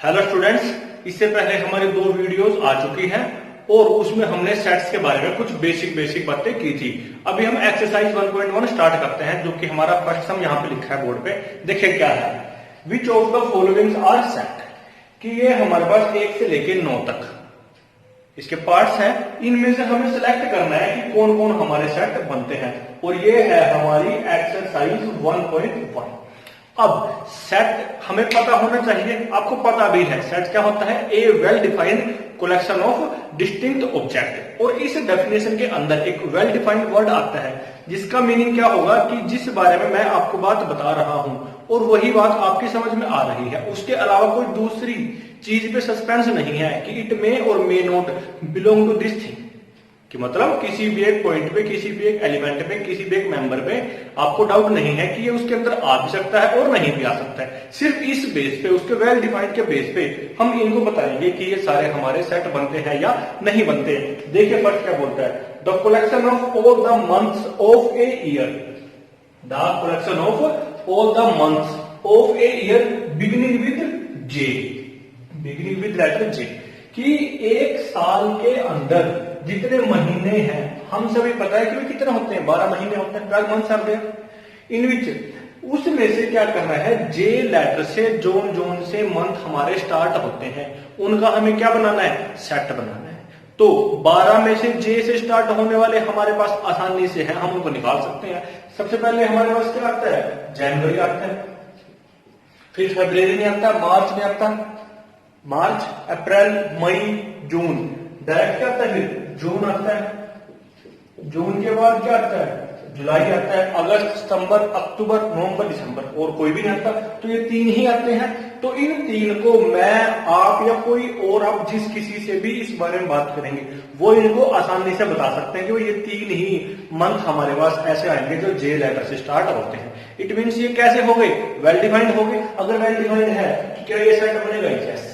Hello students, इससे पहले हमारी 2 वीडियोस आ चुकी हैं और उसमें हमने सेट्स के बारे में कुछ बेसिक बातें की थी। अभी हम एक्सरसाइज 1.1 स्टार्ट करते हैं, जो कि हमारा फर्स्ट सम यहाँ पे लिखा है बोर्ड पे। देखिए क्या है, which of the followings are set, कि ये हमारे पास 1 से लेके 9 तक इसके पार्ट्स हैं। इनमें से हमें सिलेक्ट करना है कि कौन कौन हमारे सेट बनते हैं, और ये है हमारी एक्सरसाइज 1.1। अब सेट हमें पता होना चाहिए, आपको पता भी है सेट क्या होता है, a well defined collection of distinct object. और इस डेफिनेशन के अंदर एक वेल डिफाइंड वर्ड आता है जिसका मीनिंग क्या होगा कि जिस बारे में मैं आपको बात बता रहा हूं और वही बात आपकी समझ में आ रही है, उसके अलावा कोई दूसरी चीज पे सस्पेंस नहीं है कि it may or may not belong to this thing, कि मतलब किसी भी एक पॉइंट पे, किसी भी एक एलिमेंट पे, किसी भी एक मेंबर पे आपको डाउट नहीं है कि ये उसके अंदर आ भी सकता है और नहीं भी आ सकता है। सिर्फ इस बेस पे, उसके वेल डिफाइंड के बेस पे हम इनको बताएंगे कि ये सारे हमारे सेट बनते हैं या नहीं बनते। देखिए फर्स्ट क्या बोलता है, the collection of all the months of a year, the collection of all the months of a year beginning with J, beginning with letter J, कि एक साल के अंदर जितने महीने हैं, हम सभी पता है कि वे कितने होते हैं, 12 महीने होते हैं, 12 मंथ्स आर देयर। इन विच उसमें से क्या करना है, जे लेटर से जोन जोन से मंथ हमारे स्टार्ट होते हैं, उनका हमें क्या बनाना है, सेट बनाना है। तो 12 में से जे से स्टार्ट होने वाले हमारे पास आसानी से हैं, हम उनको निकाल सकते हैं। सबसे पहले हमारे पास क्या आता है, जनवरी आता है, फिर फरवरी नहीं आता, मार्च नहीं आता, मार्च, अप्रैल, मई, जून, डायरेक्ट क्या आता है, फिर जून आता है, जून के बाद क्या आता है, जुलाई आता है, अगस्त, सितंबर, अक्टूबर, नवंबर, दिसंबर, और कोई भी नहीं आता। तो ये 3 ही आते हैं। तो इन 3 को मैं, आप या कोई और, आप जिस किसी से भी इस बारे में बात करेंगे वो इनको आसानी से बता सकते हैं कि ये 3 ही मंथ हमारे पास ऐसे आएंगे जो जे लेटर से स्टार्ट होते हैं। इट मीन्स ये कैसे हो गए, वेल डिफाइंड हो गए। अगर वेल डिफाइंड है तो क्या ये सेट बनेगा, यस,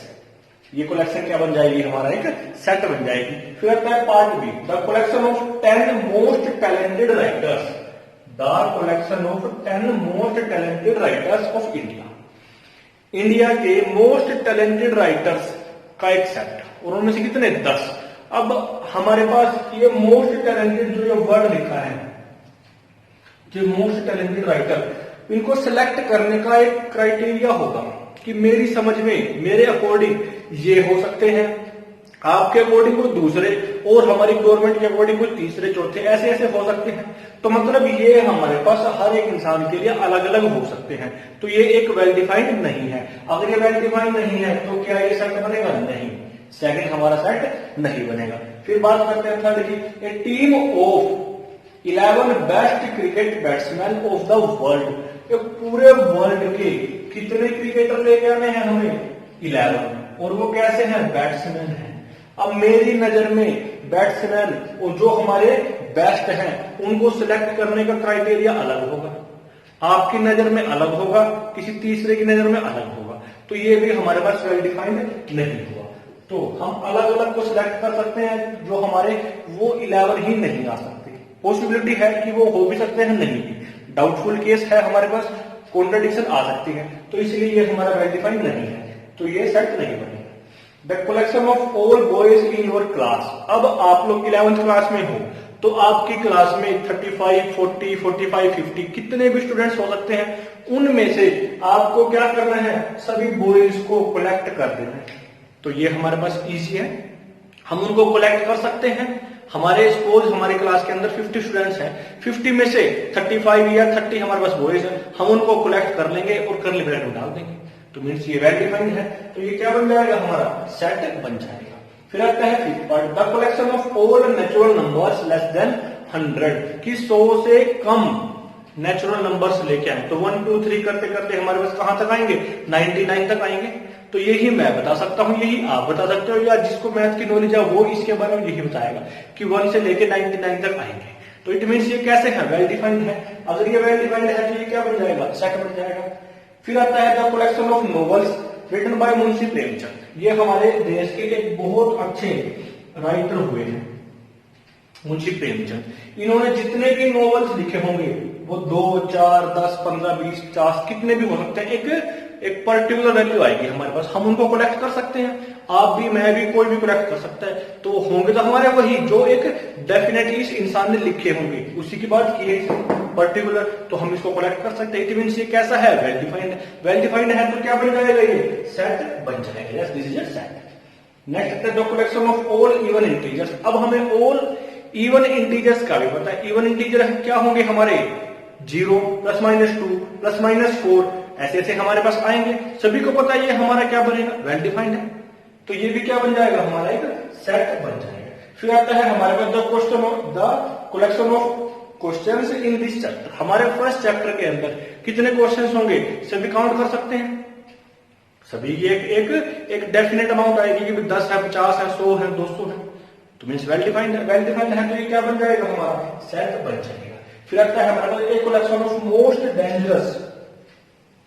ये कलेक्शन क्या बन जाएगी, हमारा एक सेट बन जाएगी। फिर आता है part B, the collection of 10 most talented writers, the collection of 10 most talented writers of India, India के मोस्ट टैलेंटेड राइटर्स का एक सेट, और उनमें से कितने, 10। अब हमारे पास ये मोस्ट टैलेंटेड जो ये वर्ड लिखा है, जो मोस्ट टैलेंटेड राइटर, इनको सिलेक्ट करने का एक क्राइटेरिया होगा कि मेरी समझ में, मेरे अकॉर्डिंग ये हो सकते हैं, आपके अकॉर्डिंग कोई दूसरे, और हमारी गवर्नमेंट के अकॉर्डिंग कोई तीसरे, चौथे, ऐसे ऐसे हो सकते हैं। तो मतलब ये हमारे पास हर एक इंसान के लिए अलग अलग हो सकते हैं। तो ये एक वेल डिफाइंड नहीं है। अगर ये वेल डिफाइंड नहीं है तो क्या ये सेट बनेगा, नहीं, सेकंड हमारा सेट नहीं बनेगा। फिर बात करते हैं थर्ड की, a team of 11 best cricket batsman of the world, पूरे वर्ल्ड के कितने क्रिकेटर लेके आने हैं हमें, 11, और वो कैसे हैं, बैट्समैन हैं। अब मेरी नजर में बैट्समैन और जो हमारे बेस्ट हैं उनको सिलेक्ट करने का क्राइटेरिया अलग होगा, आपकी नजर में अलग होगा, किसी तीसरे की नजर में अलग होगा। तो ये भी हमारे पास वेल डिफाइंड नहीं हुआ। तो हम अलग अलग को सिलेक्ट कर सकते हैं, जो हमारे वो 11 ही नहीं आ सकते। पॉसिबिलिटी है कि वो हो भी सकते हैं, नहीं भी, डाउटफुल केस है, हमारे पास कॉन्ट्रडिक्शन आ सकती है। तो इसलिए ये हमारा वेल डिफाइंड नहीं है, तो ये सेट नहीं बनेगा। The collection of all boys in your class, अब आप लोग 11th क्लास में हो तो आपकी क्लास में 35, 40, 45, 50 कितने भी स्टूडेंट्स हो सकते हैं, उनमें से आपको क्या करना है, सभी बॉयज को कलेक्ट कर देना है। तो ये हमारे पास इजी है, हम उनको कलेक्ट कर सकते हैं। हमारे सपोज हमारे क्लास के अंदर 50 स्टूडेंट्स हैं, 50 में से 35 या 30 हमारे पास बॉयज हैं, हम उनको कलेक्ट कर लेंगे और करली ब्रैकेट में डाल देंगे। तो मीन्स ये वेल डिफाइंड है, तो ये क्या बन जाएगा, हमारा सेट बन जाएगा। फिर आता है fifth part, the collection of all natural numbers less than 100, कि 100 से कम नेचुरल नंबर्स लेके आए। तो 1, 2, 3 करते करते हमारे पास कहां तक आएंगे, 99 तक आएंगे। तो यही मैं बता सकता हूं, यही आप बता सकते हो, या जिसको मैथ की नॉलेज है वो इसके बारे में यही बताएगा कि 1 से लेके 99 तक आएंगे। तो इट मीन्स ये कैसे है, वेल डिफाइंड है। अगर ये वेल डिफाइंड है तो ये क्या बन जाएगा, सेट बन जाएगा। फिर आता है the collection of novels written by Munshi Premchand, ये हमारे देश के एक बहुत अच्छे राइटर हुए हैं, मुंशी प्रेमचंद। इन्होंने जितने भी नॉवेल्स लिखे होंगे वो 2, 4, 10, 15, 20, 50 कितने भी हो सकते हैं, एक एक पर्टिकुलर वैल्यू आएगी हमारे पास, हम उनको कलेक्ट कर सकते हैं। आप भी, मैं भी, कोई भी कलेक्ट कर सकता है। तो होंगे तो हमारे वही जो एक डेफिनेटली इस इंसान ने लिखे होंगे, उसी की बात की है पर्टिकुलर, तो हम इसको कलेक्ट कर सकते हैं। इट मींस ये कैसा है, वेल डिफाइंड है। वेल डिफाइंड है तो क्या बन जाएगा, ये सेट बन जाएगा। Yes, this is a set. Next the collection of all even integers. अब हमें ऑल इवन इंटीजर्स का भी पता है। इवन इंटीजर क्या होंगे हमारे, 0 ±2 ±4 ऐसे ऐसे हमारे पास आएंगे। सभी को पता है ये हमारा क्या बनेगा, वेल डिफाइंड है। तो ये भी क्या बन जाएगा, हमारा एक सेट बन जाएगा। फिर आता है हमारे पास the question of the collection of questions in this chapter. हमारे फर्स्ट चैप्टर के अंदर कितने क्वेश्चंस होंगे, सभी काउंट कर सकते हैं। सभी की एक डेफिनेट अमाउंट आएगी कि 10 है, 50 है, 100 है, 200 है। तो मीन्स वेल डिफाइंड है। वेल डिफाइंड है तो ये क्या बन जाएगा, हमारा सेट बन जाएगा। फिर आता है हमारे पास एक collection of most dangerous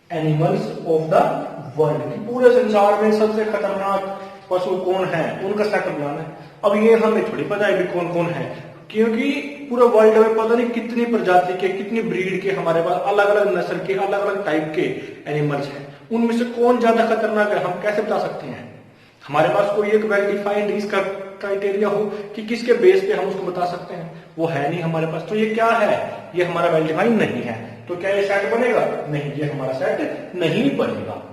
animals of the world. पूरे संसार में सबसे खतरनाक पशु कौन है, उनका सेट बनाना है। अब ये हमें थोड़ी पता है भी कौन कौन है, क्योंकि पूरे वर्ल्ड में पता नहीं कितनी प्रजाति के, कितनी ब्रीड के हमारे पास अलग अलग नस्ल के, अलग अलग टाइप के एनिमल्स हैं। उनमें से कौन ज्यादा खतरनाक है, हम कैसे बता सकते हैं। हमारे पास कोई एक वेल डिफाइंड इसका क्राइटेरिया हो कि किसके बेस पे हम उसको बता सकते हैं, वो है नहीं हमारे पास। तो ये क्या है, ये हमारा वेल डिफाइंड नहीं है। तो क्या ये सेट बनेगा, नहीं, ये हमारा सेट नहीं बनेगा।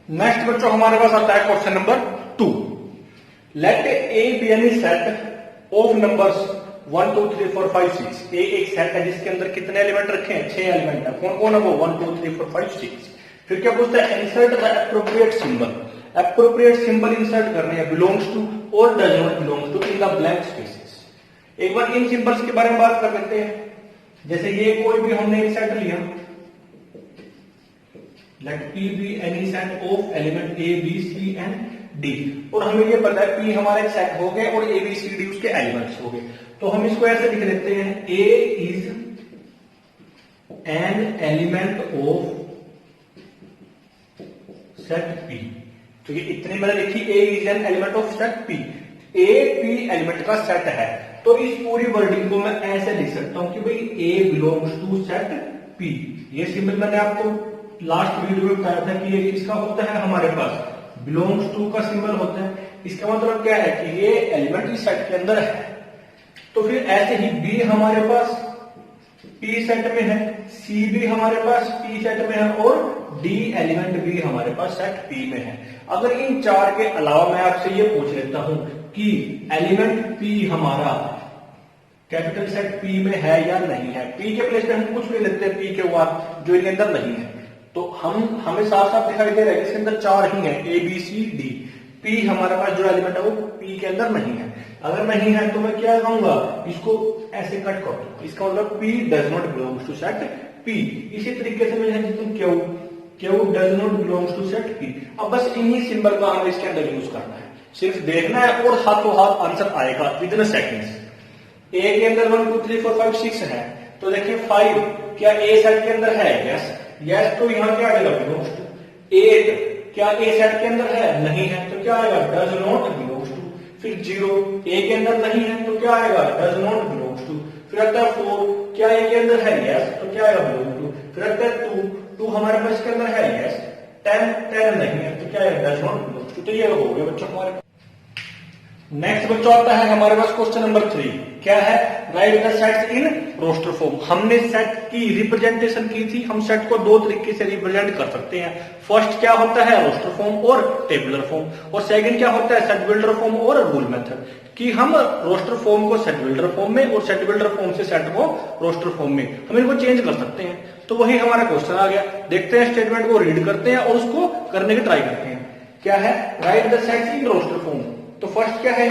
नेक्स्ट बच्चों हमारे पास आता है question number 2। Let A be any set of numbers 1 2 3 4 5 6। A एक सेट है जिसके अंदर कितने एलिमेंट रखे हैं, 6 एलिमेंट है। कौन कौन है वो, 1 2 3 4 5 6। फिर क्या पूछता है, insert the appropriate symbol. Appropriate symbol insert करने हैं, belongs to or does not belongs to in the blank spaces. एक बार इन सिंबल्स के बारे में बात कर लेते हैं। जैसे ये कोई भी हमने एक सेट लिया, let P be any set of element A B C and D, और हमें ये पता है P हमारा एक सेट हो गए और A B C D उसके एलिमेंट्स हो गए। तो हम इसको ऐसे लिख लेते हैं, A is an element of set P। तो ये इतने मैंने लिखी, A is an element of set P। A P element का सेट है। तो इस पूरी वर्डिंग को मैं ऐसे लिख सकता हूं कि भाई A belongs to set P। ये सिंबल मैंने आपको लास्ट वीडियो में बताया था कि ये किसका होता है, हमारे पास बिलोंग्स टू का सिंबल होता है। इसका मतलब क्या है कि ये एलिमेंट इस सेट के अंदर है। तो फिर ऐसे ही B हमारे पास P सेट में है, C भी हमारे पास P सेट में है और D एलिमेंट भी हमारे पास सेट P में है। अगर इन चार के अलावा मैं आपसे ये पूछ लेता हूं कि एलिमेंट P हमारा कैपिटल सेट P में है या नहीं है, P के प्लेस पे हम कुछ भी लेते हैं P के बाद जो इनके अंदर नहीं है, तो हमें साफ साफ दिखाई दे रहा है कि इसके अंदर चार ही है, A B C D। P हमारे पास जो एलिमेंट है वो P के अंदर नहीं है। अगर नहीं है तो मैं क्या कहूंगा, इसको ऐसे कट कर दो, इसका मतलब P does not belongs to set P। इसी तरीके से मैं Q does not belongs to set P। अब बस इन्हीं सिंबल का हमें इसके अंदर यूज करना है, सिर्फ देखना है और हाथों हाथ आंसर आएगा विद इन सेकेंड्स। A के अंदर 1 2 3 4 5 6 है, तो देखिए 5 क्या A सेट के अंदर है, यस, तो यहाँ क्या आएगा, बिलोंग्स टू। 8 क्या A सेट के अंदर है, नहीं है, तो क्या आएगा, डज नॉट बिलोंग्स टू। फिर 0 A के अंदर नहीं है तो क्या आएगा, डज नॉट बिलोंग्स टू। फिर आता है 4 क्या A के अंदर है, यस, तो क्या आएगा, बिलोंग टू। फिर आता है 2 हमारे पास इसके अंदर है, यस। 10 नहीं है तो क्या आएगा, डज नॉट बिलोंग्स टू। तो ये हो गया बच्चों हमारे। नेक्स्ट बच्चों आता है हमारे पास क्वेश्चन नंबर 3, क्या है, right the sets in roster form. हमने सेट की रिप्रेजेंटेशन की थी, हम सेट को दो तरीके से रिप्रेजेंट कर सकते हैं। फर्स्ट क्या होता है, रोस्टर फॉर्म और टेबुलर फॉर्म, और सेकंड क्या होता है, सेट बिल्डर फॉर्म और रूल मेथड। कि हम रोस्टर फॉर्म को सेट बिल्डर फॉर्म में और सेट बिल्डर फॉर्म से सेट को रोस्टर फॉर्म में हम इनको चेंज कर सकते हैं। तो वही हमारा क्वेश्चन आ गया। देखते हैं, स्टेटमेंट को रीड करते हैं और उसको करने की ट्राई करते हैं। क्या है, right the sets in roster form. तो फर्स्ट क्या है,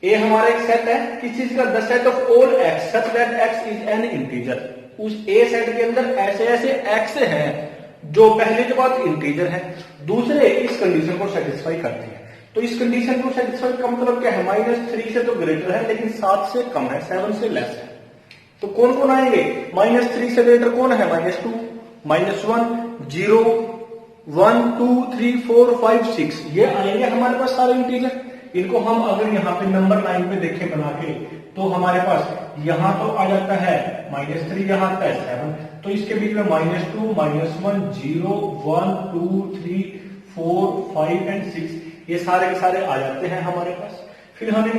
ए हमारा एक सेट है, किस चीज का, the set of all x such that x is an integer. उस ए सेट के अंदर ऐसे ऐसे एक्स हैं जो पहले के बाद इंटीजर है, दूसरे इस कंडीशन को सेटिस्फाई करते हैं। तो इस कंडीशन को सेटिस्फाई का मतलब क्या है, -3 से तो ग्रेटर है लेकिन 7 से कम है, 7 से लेस है। तो कौन कौन आएंगे, -3 से ग्रेटर कौन है, -2 -1 0 1 2 3 4 5 6 ये आएंगे हमारे पास सारे इंटीजर। इनको हम अगर यहाँ पे नंबर लाइन पे देखें बना के, तो हमारे पास यहाँ तो आ जाता है -3, यहाँ आता है 7, तो इसके बीच में -2, -1, 0, 1, 2, 3, 4, 5 एंड 6 ये सारे के सारे आ जाते हैं हमारे पास। फिर हम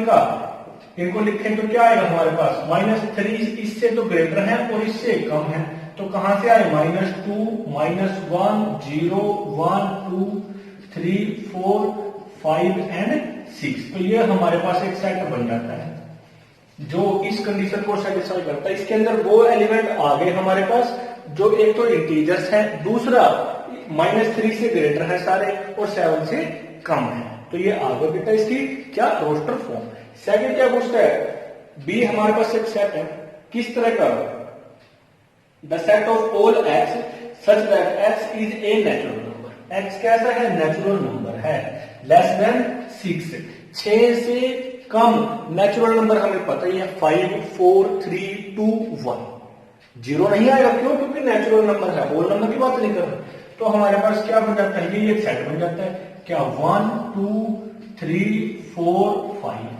इनको लिखें तो क्या आएगा हमारे पास, -3 इससे तो ग्रेटर है और इससे कम है, तो कहां से आए, -2, -1, 0, 1, 2, 3, 4, 5 एंड 6। तो ये हमारे पास एक सेट बन जाता है जो इस कंडीशन को सेटिस्फाई करता है। इसके अंदर वो एलिमेंट आ गए हमारे पास जो एक तो इंटीजर्स है, दूसरा -3 से ग्रेटर है सारे और 7 से कम है। तो ये आ गया बेटा इसकी क्या, रोस्टर फॉर्म। सेकंड क्या पूछता है, बी हमारे पास एक सेट है, किस तरह का, the set of all x such that x is a natural number. X कैसा है, नेचुरल नंबर है, लेस देन 6, 6 से कम। नेचुरल नंबर हमें पता ही है 5, 4, 3, 2, 1, 0 नहीं आएगा, क्यों, क्योंकि नेचुरल नंबर है, होल नंबर की बात नहीं कर रहे। तो हमारे पास क्या बन जाता है, ये एक सेट बन जाता है क्या, 1, 2, 3, 4, 5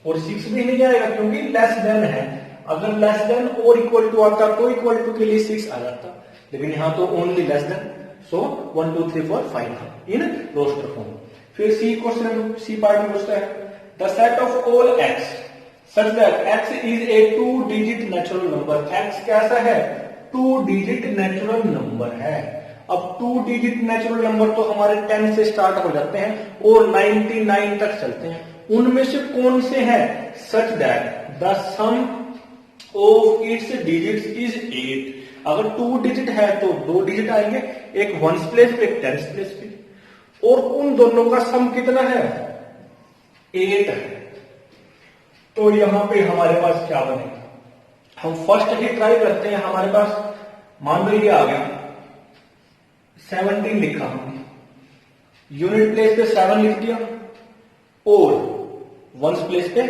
और 6 भी नहीं आएगा क्योंकि लेस देन है। अगर less than or equal to आता तो इक्वल टू के लिए 6 आ जाता, लेकिन यहां तो only less than, so 1, 2, 3, 4, 5 in roster form. फिर सी क्वेश्चन, सी पार्ट में पूछता है the set of all x such that x is a 2 digit natural number. X कैसा है, 2 डिजिट नेचुरल नंबर है। अब 2 डिजिट नेचुरल नंबर तो हमारे 10 से स्टार्ट हो जाते हैं और 99 तक चलते हैं, उनमें से कौन से हैं, such that the sum of its digits is 8। अगर 2 डिजिट है तो 2 डिजिट आएंगे, एक 1s प्लेस पे एक 10s प्लेस पे, और उन दोनों का सम कितना है, 8 है। तो यहां पे हमारे पास क्या बनेगा, हम फर्स्ट ही ट्राई करते हैं। हमारे पास मान लीजिए आ गया 17 लिखा हमने, यूनिट प्लेस पे 7 लिख दिया और 1s प्लेस पे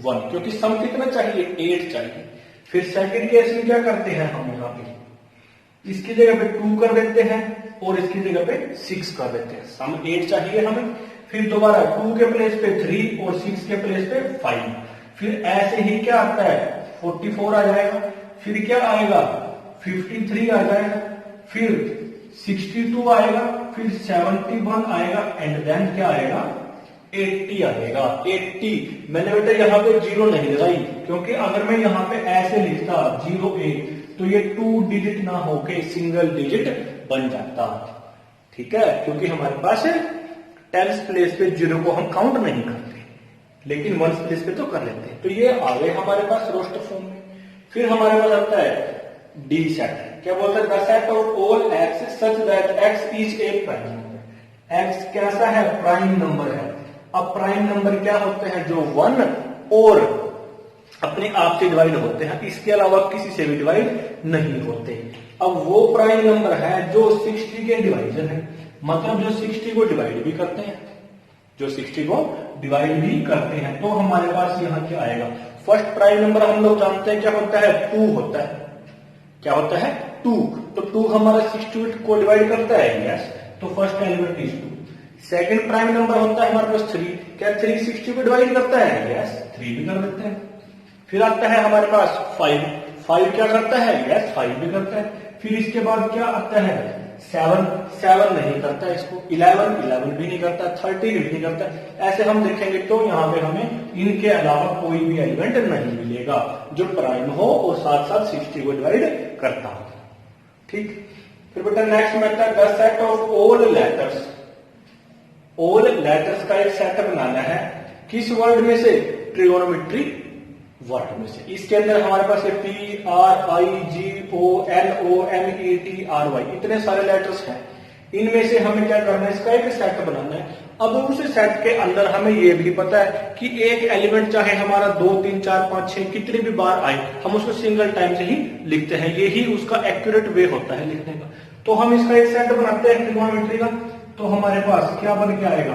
1, क्योंकि सम कितना चाहिए, 8 चाहिए। फिर सेकंड केस में क्या करते हैं, हम यहां पे इसकी जगह पे 2 कर देते हैं और इसकी जगह पे 6 कर देते हैं, सम 8 चाहिए हमें। फिर दोबारा 2 के प्लेस पे 3 और 6 के प्लेस पे 5। फिर ऐसे ही क्या आता है, 44 आ जाएगा, फिर क्या आएगा, 53 आ जाएगा, फिर 62 आएगा, फिर 71 आएगा एंड देन क्या आएगा, 80 आएगा। 80 मैंने बेटा यहाँ पे 0 नहीं लगाई, क्योंकि अगर मैं यहाँ पे ऐसे लिखता 08 तो ये 2 डिजिट ना होके सिंगल डिजिट बन जाता, ठीक है, क्योंकि हमारे पास 10s प्लेस पे 0 को हम काउंट नहीं करते, लेकिन 1s प्लेस पे तो कर लेते हैं। तो ये आ गए हमारे पास रोस्टर फॉर्म में। फिर हमारे पास आता है डी सेट, क्या बोलता है, the set of all x such that x is A prime number. X कैसा है, प्राइम नंबर है। अब प्राइम नंबर क्या होते हैं, जो 1 और अपने आप से डिवाइड होते हैं, इसके अलावा किसी से भी डिवाइड नहीं होते। अब वो प्राइम नंबर है जो 60 के डिवाइजर है, मतलब जो 60 को डिवाइड भी करते हैं, जो 60 को डिवाइड भी करते हैं। तो हमारे पास यहाँ क्या आएगा, फर्स्ट प्राइम नंबर हम लोग जानते हैं क्या होता है, 2 होता है। क्या होता है, 2। तो 2 हमारा 68 को डिवाइड करता है, यस, तो first element is 2। Second prime number होता है हमारे पास 3, क्या 3 60 को डिवाइड करता है, यस, 3 भी कर देते हैं। फिर आता है हमारे पास 5, 5 क्या करता है, यस, 5 भी करता है। फिर इसके बाद क्या आता है, 7, 7 नहीं करता है इसको, 11, 11 भी नहीं करता, 13 भी नहीं करता। ऐसे हम देखेंगे तो यहाँ पे हमें इनके अलावा कोई भी एलिमेंट नहीं मिलेगा जो प्राइम हो और साथ साथ 60 को डिवाइड करता हो, ठीक। फिर बेटा next method, the set of all letters. All letters का एक सेट बनाना है, किस वर्ड में से, ट्रिगोनोमेट्री वर्ड में से। इसके अंदर हमारे पास PRIGONOMETRY इतने सारे लेटर्स हैं, इनमें से हमें क्या करना है, इसका एक सेट बनाना है। अब उस सेट के अंदर हमें यह भी पता है कि एक एलिमेंट चाहे हमारा 2, 3, 4, 5, 6 कितनी भी बार आए, हम उसको सिंगल टाइम से ही लिखते हैं, यही उसका एक्यूरेट वे होता है लिखने का। तो हम इसका एक सेट बनाते हैं ट्रिगोनोमेट्री का। तो हमारे पास क्या बन के आएगा,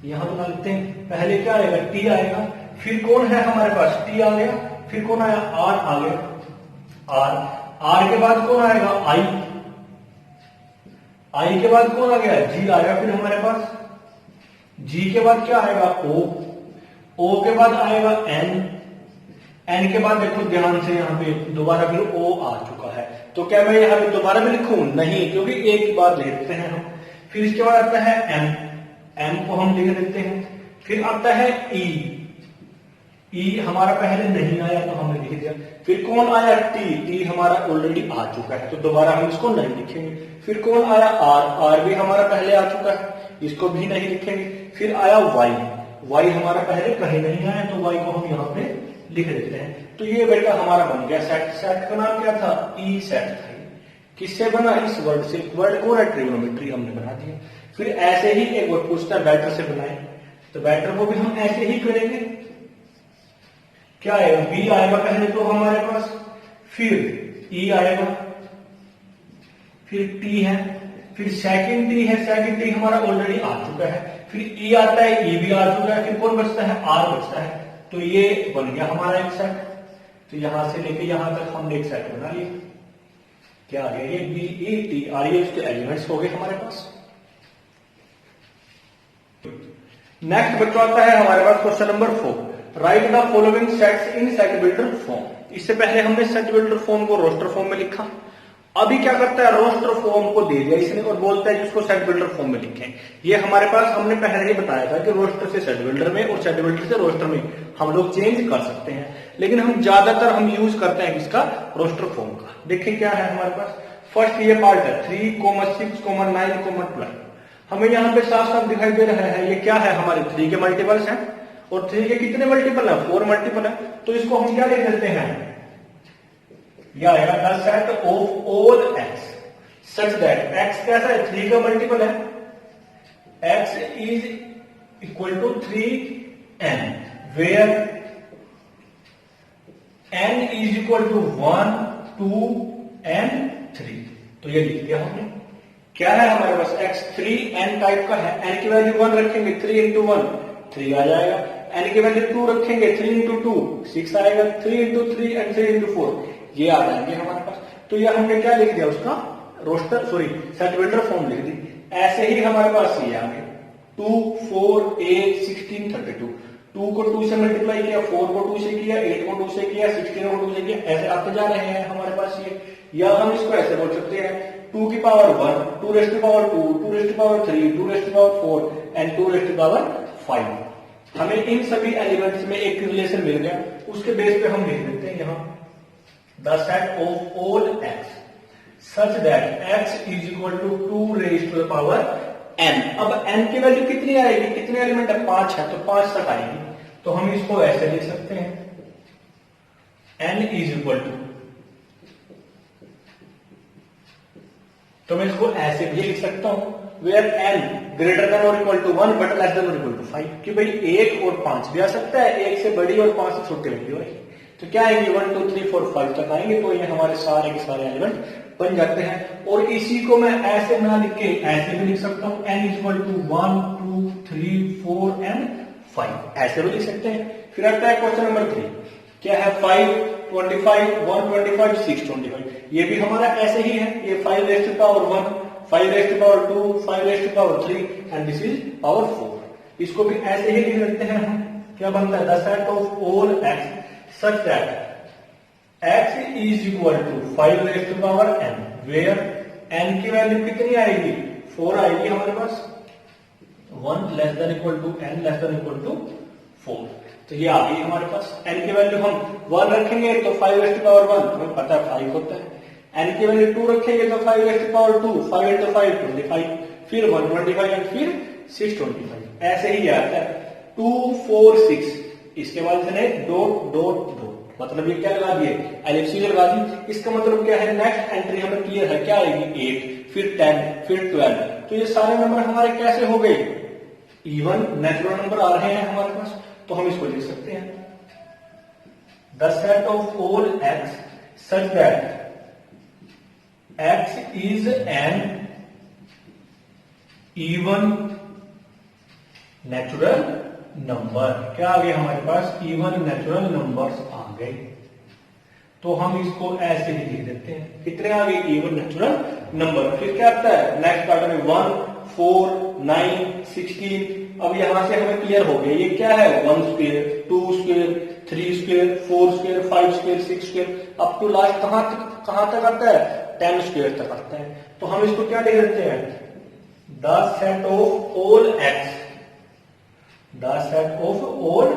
यहां बना लेते हैं, पहले क्या आएगा, टी आएगा, फिर कौन है हमारे पास, टी आ गया, फिर कौन आया, आर आ गया, आर के बाद कौन आएगा, आई के बाद कौन आ गया, जी आएगा। फिर हमारे पास जी के बाद क्या आएगा ओ, ओ के बाद आएगा एन, एन के बाद देखो ध्यान से यहाँ पे दोबारा फिर ओ आ चुका है। तो क्या मैं यहाँ पे दोबारा भी लिखूं? नहीं, क्योंकि एक ही बार लिखते हैं हम। फिर इसके बाद आता है एम, एम को हम लिख देते हैं। फिर आता है ई, ई हमारा पहले नहीं आया तो हमने लिख दिया। फिर कौन आया? टी, टी हमारा ऑलरेडी आ चुका है तो दोबारा हम इसको नहीं लिखेंगे। फिर कौन आया? आर, आर भी हमारा पहले आ चुका है, इसको भी नहीं लिखेंगे। फिर आया वाई, वाई हमारा पहले कहीं नहीं आया तो वाई को हम यहाँ पे लिख देते हैं। तो ये बेटा हमारा बन गया सेट। सेट का नाम क्या था? ई सेट था। किससे बना? इस वर्ड से। वर्ड कौन है? ट्रिग्नोमेट्री हमने बना दिया। फिर ऐसे ही एक वर्ड पूछता है वेक्टर से बनाए, तो वेक्टर को भी हम ऐसे ही करेंगे। क्या आएगा? बी आएगा पहले तो हमारे पास, फिर ई आएगा, फिर टी है, फिर सेकंड टी है, सेकंड टी हमारा ऑलरेडी आ चुका है। फिर ई आता है, ई भी आ चुका है। फिर कौन बचता है? आर बचता है। तो ये बन गया हमारा एक सेट। तो यहां से लेके यहां तक हमने एक सेट बना लिया। क्या आ गया? ये बी ई टी आर, ये उसके एलिमेंट्स हो गए हमारे पास। नेक्स्ट बच्चों आता है हमारे पास question number 4, right the following sets in set builder form. इससे पहले हमने सेट बिल्डर फॉर्म को रोस्टर फॉर्म में लिखा। अभी क्या करता है? रोस्टर फॉर्म को दे दिया इसने और बोलता है जिसको सेट बिल्डर फॉर्म में लिखें। ये हमारे पास हमने पहले ही बताया था कि रोस्टर से सेट बिल्डर में और सेट बिल्डर से रोस्टर में हम लोग चेंज कर सकते हैं, लेकिन हम ज्यादातर हम यूज करते हैं किसका? रोस्टर फॉर्म का। देखिए क्या है हमारे पास। फर्स्ट ये पार्ट है 3, 6, 9, 12। हमें यहाँ पे साफ साफ दिखाई दे रहा है ये क्या है? हमारे 3 के मल्टीपल्स हैं और 3 के कितने मल्टीपल है? 4 मल्टीपल है। तो इसको हम क्या लिख देते हैं? यह आएगा the set of all x such that x कैसा है? 3 का मल्टीपल है, x is equal to 3n, where n is equal to 1, 2 and 3। तो ये लिख दिया हमने। क्या है हमारे पास? x 3n टाइप का है। n की वैल्यू 1 रखेंगे, 3 इंटू 1 3 आ जाएगा। n की वैल्यू 2 रखेंगे, 3 इंटू 2 6 आएगा। 3 इंटू 3 एंड 3 इंटू 4 ये आ जाएंगे हमारे पास। तो ये हमने क्या लिख दिया? उसका रोस्टर सेट बिल्डर फॉर्म लिख दी। ऐसे ही हमारे पास ये आ गए 2, 4, 8, 16, 32। 2 को 2 से मल्टीप्लाई किया, 4 को 2 से किया, 8 को 2 से किया, 16 को 2 से किया, ऐसे आते जा रहे हैं हमारे पास ये। या हम इसको ऐसे बोल सकते हैं 2 की power 1, 2 raise to power 2, 2 raise to power 3, 2 raise to power 4 and 2 raise to power 5। हमें इन सभी एलिमेंट्स में एक रिलेशन मिल गया, उसके बेस पे हम लिख देते हैं यहाँ the set of all x such that x is equal to 2 raise to the power n। अब n की वैल्यू कितनी आएगी? कितने एलिमेंट है? 5 है, तो 5 तक आएगी। तो हम इसको ऐसे लिख सकते हैं n इज इक्वल टू, तो मैं इसको ऐसे भी लिख सकता हूं where n greater than or equal to 1 but less than or equal to 5। कि भाई 1 और 5 भी आ सकता है, 1 से बड़ी और 5 से छोटी वैल्यू आएगी। तो क्या आएगी? 1, 2, 3, 4, 5 तक आएंगे। तो ये हमारे सारे के सारे एलिमेंट बन जाते हैं। और इसी को मैं ऐसे ना लिख के ऐसे भी लिख सकता हूं n इक्वल टू 1, 2, 3, 4 एंड 5, ऐसे भी लिख सकते हैं। फिर आता है क्वेश्चन नंबर 3, क्या है? 5, 25, 125, 625। ये भी हमारा ऐसे ही है। ये 5 raise to power 1, 5 raise to power 2, 5 raise to power 3 and this is power 4। इसको भी ऐसे ही लिख लेते हैं हम। क्या बनता है? The set of all x such that x is equal to 5 raise to power n, where n की वैल्यू कितनी आएगी? 4 आएगी हमारे पास। 1 less than equal to n less than equal to 4। तो ये आ गई हमारे पास। n की वैल्यू हम 1 रखेंगे तो 5 रेज़ टू पावर 1 हमें पता है 5 होता है। n की वैल्यू 2 रखेंगे तो 5 रेज़ टू पावर 2, 5 इंटू 5 25, फिर 125 एंड फिर 625। ऐसे ही आता है 2, 4, 6। इसके बाद से डॉट डॉट डॉट, मतलब ये क्या लगा दिए? एलिप्सिस लगा दी। इसका मतलब क्या है? नेक्स्ट एंट्री हमें क्लियर है, क्या आएगी? 8, फिर 10, फिर 12। तो ये सारे नंबर हमारे कैसे हो गए? इवन नेचुरल नंबर आ रहे हैं हमारे पास। तो हम इसको लिख सकते हैं the set of all x such that x is N even natural number. क्या आ गए हमारे पास? इवन नेचुरल नंबर्स आ गए। तो हम इसको ऐसे ही लिख देते हैं। कितने आ गए? Even natural number. फिर क्या आता है नेक्स्ट पार्ट में? 1, 4, 9, 16 अब यहां से हमें क्लियर हो गया ये क्या है, 1 square, 2 square, 3 square, 4 square, 5 square, 6 square, up to last कहां तक आता है, 10 स्क्वायर तक आता है। तो हम इसको क्या लिख देते हैं, the set of all x, the set of all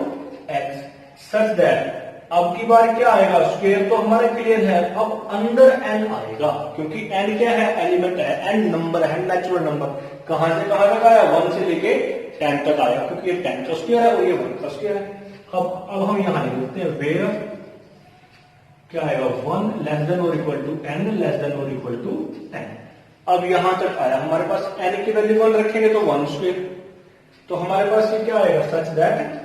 x such that, अब की बार क्या आएगा, स्क्वायर तो हमारा क्लियर है, अब अंदर एन आएगा, क्योंकि एन क्या है, एलिमेंट है, एन नंबर है, नेचुरल नंबर, कहां से कहां तक आया, 1 से लेके 10 तक आया, क्योंकि ये 10 का स्क्वायर है और ये 1 का स्क्वायर है। अब हम यहां लिख देते हैं वेयर क्या आएगा, 1 less than or equal to n less than or equal to 10। अब यहां तक आया, हमारे पास n की वैल्यू 1 रखेंगे तो 1 स्क्वायर, तो हमारे पास ये क्या आएगा, such that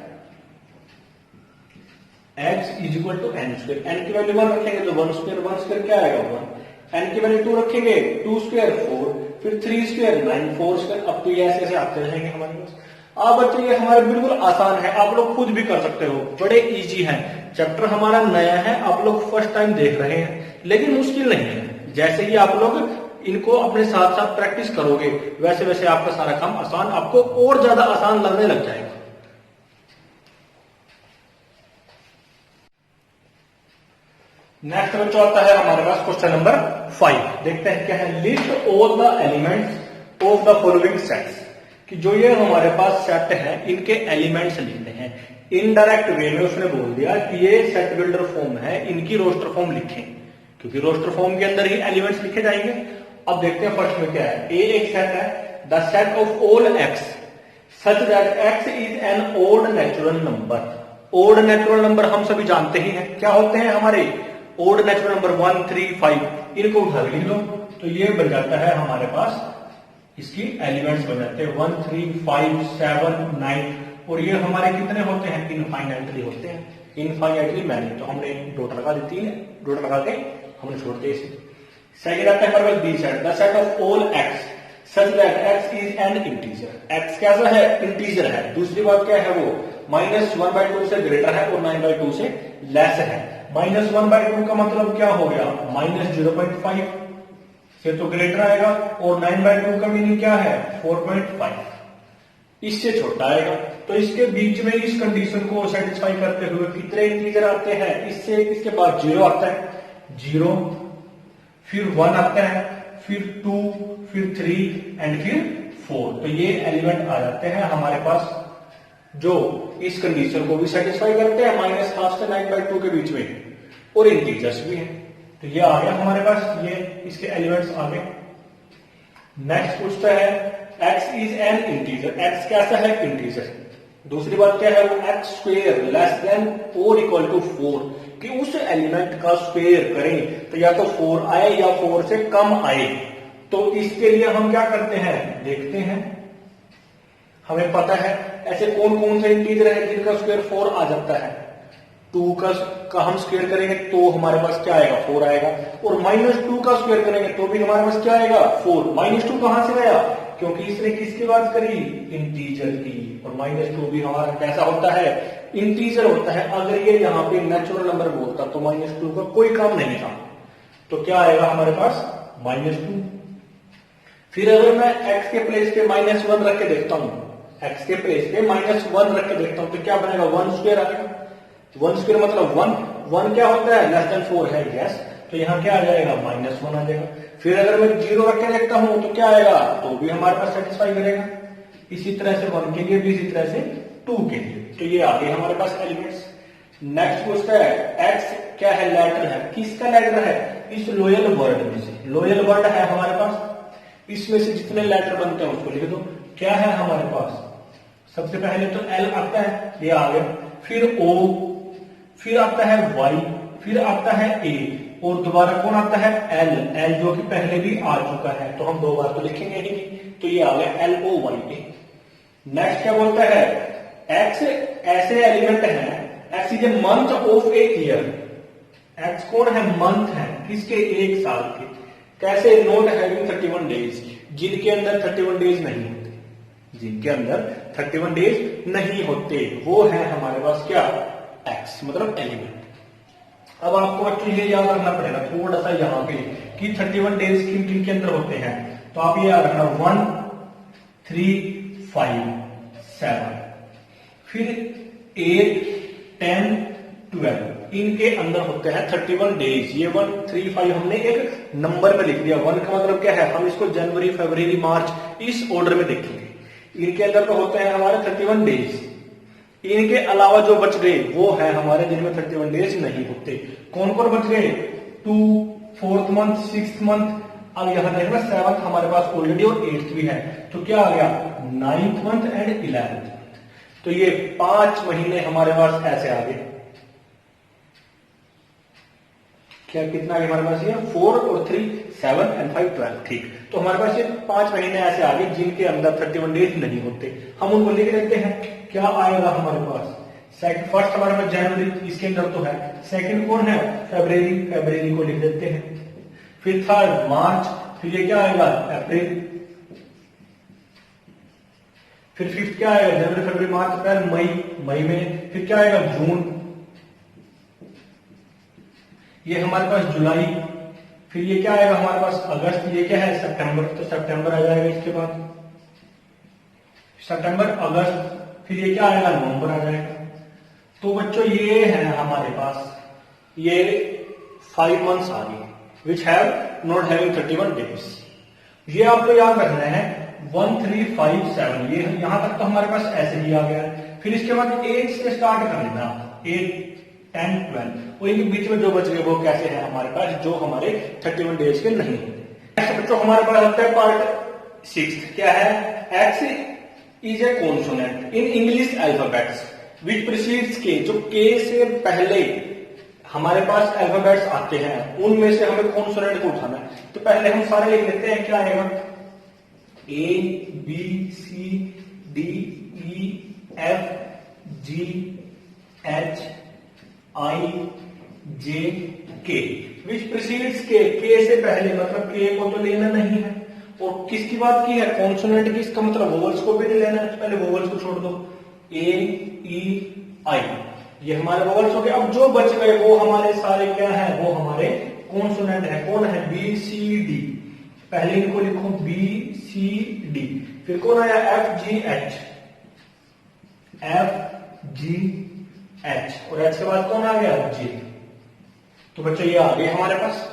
x is equal to n square, n की वैल्यू 1 रखेंगे तो 1 स्क्वायर, 1 स्क्वायर क्या आएगा 1, एन की वैल्यू 2 रखेंगे 2 स्क्वायर 4, फिर 3 स्क्वायर 9, 4 स्क्वायर, अब तो ये ऐसे ऐसे आते रहेंगे हमारे पास। अब बच्चे ये हमारे बिल्कुल आसान है, आप लोग खुद भी कर सकते हो, बड़े इजी हैं, चैप्टर हमारा नया है, आप लोग फर्स्ट टाइम देख रहे हैं, लेकिन मुश्किल नहीं है। जैसे ही आप लोग इनको अपने साथ साथ प्रैक्टिस करोगे वैसे वैसे आपका सारा काम आसान, आपको और ज्यादा आसान लगने लग जाएगा। नेक्स्ट बच्चों आता है हमारे पास क्वेश्चन नंबर 5, देखते हैं क्या है, list all the elements of the following sets, कि जो ये हमारे पास सेट है इनके एलिमेंट्स लिखने हैं। इनडायरेक्ट वे में उसने बोल दिया कि ये सेट बिल्डर फॉर्म है, इनकी रोस्टर फॉर्म लिखें, क्योंकि रोस्टर फॉर्म के अंदर ही एलिमेंट्स लिखे जाएंगे। अब देखते हैं फर्स्ट में क्या है, ए एक सेट है, the set of all x such that x is an odd natural number. Odd natural number हम सभी जानते ही हैं, क्या होते हैं हमारे ओड नेचुरल नंबर 1, 3, 5, इनको उठा लिख लो तो ये बन जाता है हमारे पास, इसकी एलिमेंट्स बन जाते हैं 1, 3, 5, 7, 9, और ये हमारे कितने होते हैं, इनफाइनाइटली होते हैं, इनफाइनाइटली मैनी, तो हमने डॉट लगा देती है, डॉट लगा के हमने छोड़ दिया इसे। सेकंड आता है हमारे पास B set, the set of all x such that x is an integer, x कैसा है, इंटीजर है। दूसरी बात क्या है, वो -1/2 से ग्रेटर है और 9/2 से लेस है। -1/2 का मतलब क्या हो गया, -0.5 से तो ग्रेटर आएगा, और 9/2 का मीनिंग क्या है, 4.5, इससे छोटा आएगा। तो इसके बीच में इस कंडीशन को सेटिस्फाई करते हुए कितने इंटीजर आते हैं, इससे इसके बाद 0 आता है, 0, फिर 1 आता है, फिर 2, फिर 3 एंड फिर 4। तो ये एलिमेंट आ जाते हैं हमारे पास जो इस कंडीशन को भी सेटिस्फाई करते हैं, -12 से 9/2 के बीच में, और इंटीजर्स भी हैं। तो ये आ गया हमारे पास, ये इसके एलिमेंट्स आ गए। नेक्स्ट पूछता है x is an integer, x कैसा है, इंटीजर। दूसरी बात क्या है, वो x square less than or equal to 4, कि उस एलिमेंट का स्क्वायर करें तो या तो 4 आए या 4 से कम आए। तो इसके लिए हम क्या करते हैं, देखते हैं, हमें पता है ऐसे कौन कौन से इंटीजर है जिनका स्क्वायर 4 आ जाता है। 2 का हम स्क्वायर करेंगे तो हमारे पास क्या आएगा, 4 आएगा, और -2 का स्क्वायर करेंगे तो भी हमारे पास क्या आएगा, 4। -2 कहां से गया, क्योंकि इसने किसकी बात करी, इंटीजर की, और -2 भी हमारा कैसा होता है, इंटीजर होता है। अगर ये यहाँ पे नेचुरल नंबर बोलता तो -2 का कोई काम नहीं था, तो क्या आएगा हमारे पास, -2। फिर अगर मैं x के प्लेस पे -1 रख के देखता हूं, x के प्लेस पे -1 रख के देखता हूं तो क्या बनेगा, 1 स्क्वायर आएगा। 1 स्क्वायर मतलब 1 क्या होता है, लेस देन 4 है, यस, तो यहां क्या आ जाएगा, -1 आ जाएगा। फिर अगर मैं 0 रख के देखता हूं तो क्या आएगा, तो भी हमारे पास सेटिस्फाई करेगा। इसी तरह से 1 के लिए भी, इसी तरह से 2 के लिए, तो ये आ गए हमारे पास एलिमेंट्स। नेक्स्ट पूछता है x क्या है, लेटर है, किसका लेटर है, इस लोयल वर्ड में से। लोयल वर्ड है हमारे पास, इसमें से जितने लेटर बनते हैं उसको लिख दो। क्या है हमारे पास, सबसे पहले तो L आता है, ये आ गया, फिर O, फिर आता है Y, फिर आता है A, और दोबारा कौन आता है, L जो कि पहले भी आ चुका है, तो हम 2 बार तो लिखेंगे ही नहीं, तो ये आ गया LOYA। नेक्स्ट क्या बोलता है, X ऐसे एलिमेंट है, X is a month of a year. X कौन है, मंथ है, किसके, 1 साल के। कैसे, नॉट हैविंग 31 डेज, जिनके अंदर 31 डेज नहीं होते, जिनके अंदर 31 डेज नहीं होते, वो है हमारे पास क्या, X मतलब एलिमेंट। अब आपको एक्चुअली ये याद रखना पड़ेगा थोड़ा सा यहाँ पे कि 31 डेज किन किन के अंदर होते हैं, तो आप ये याद रखना 1, 3, 5, 7, फिर 8, 10, 12 इनके अंदर होते हैं 31 डेज। ये 1, 3, 5 हमने एक नंबर में लिख दिया। 1 का मतलब क्या है, हम इसको जनवरी, फरवरी, मार्च इस ऑर्डर में देखेंगे। इनके अंदर तो होते हैं हमारे 31 डेज। इनके अलावा जो बच गए वो है हमारे जिनमें 31 डेज नहीं होते। कौन कौन बच गए, 2, 4th मंथ, 6th मंथ। अब यहां देखना 7th हमारे पास ऑलरेडी और 8th भी है, तो क्या आ गया 9th month and 11th month. तो ये 5 महीने हमारे पास ऐसे आ गए। क्या कितना है हमारे पास, ये 4 और 3, 7 एंड 5, 12। ठीक, तो हमारे पास ये 5 महीने ऐसे आ गए जिनके अंदर 31 डेज नहीं होते। हम उनको लिख देते हैं। क्या आएगा हमारे पास, फर्स्ट हमारे पास जनवरी, इसके अंदर तो है। सेकंड कौन है, फरवरी, फरवरी को लिख देते हैं। फिर थर्ड मार्च, फिर ये क्या आएगा अप्रैल। फिर फिफ्थ क्या आएगा, जनवरी, फरवरी, मार्च, अप्रैल, मई, मई में। फिर क्या आएगा जून, ये हमारे पास जुलाई। फिर ये क्या आएगा हमारे पास अगस्त, ये क्या है सितंबर, तो सितंबर आ जाएगा इसके बाद, सितंबर, अगस्त। फिर ये क्या आएगा नवंबर आ जाएगा। तो बच्चों ये है हमारे पास ये 5 मंथ्स आ गए which have not having 31 days. ये आपको याद रखना है 1, 3, 5, 7, ये यहां तक तो हमारे पास ऐसे ही आ गया। फिर इसके बाद 8 से स्टार्ट कर लेना, 8, 10, 12 और इनके बीच में जो बच गए वो कैसे है हमारे पास, जो हमारे 31 डेज के नहीं होते। नेक्स्ट बच्चों हमारे पास आता है पार्ट 6, क्या है, x is A consonant in English alphabets which precedes के। जो के से पहले हमारे पास अल्फाबेट्स आते हैं उनमें से हमें कॉन्सोनेंट को उठाना है। तो पहले हम सारे लिख लेते हैं, क्या आएगा, A, B, C, D, E, F, G, H, I, J, K which precedes के से पहले, मतलब के को तो लेना नहीं है। और किसकी बात की है, कॉन्सोनेंट की, इसका मतलब वोवल्स को भी नहीं लेना है, पहले वोवल्स को छोड़ दो। ए, ई, आई, ये हमारे वोवल्स हो गए। अब जो बच गए वो हमारे सारे क्या है, वो हमारे कॉन्सोनेंट है। कौन है, बी, सी, डी। पहले इनको लिखो बी, सी, डी। फिर कौन आया, एफ, जी, एच, एफ, जी, एच, और एच के बाद कौन आ गया, जे। तो बच्चों ये आ गए हमारे पास।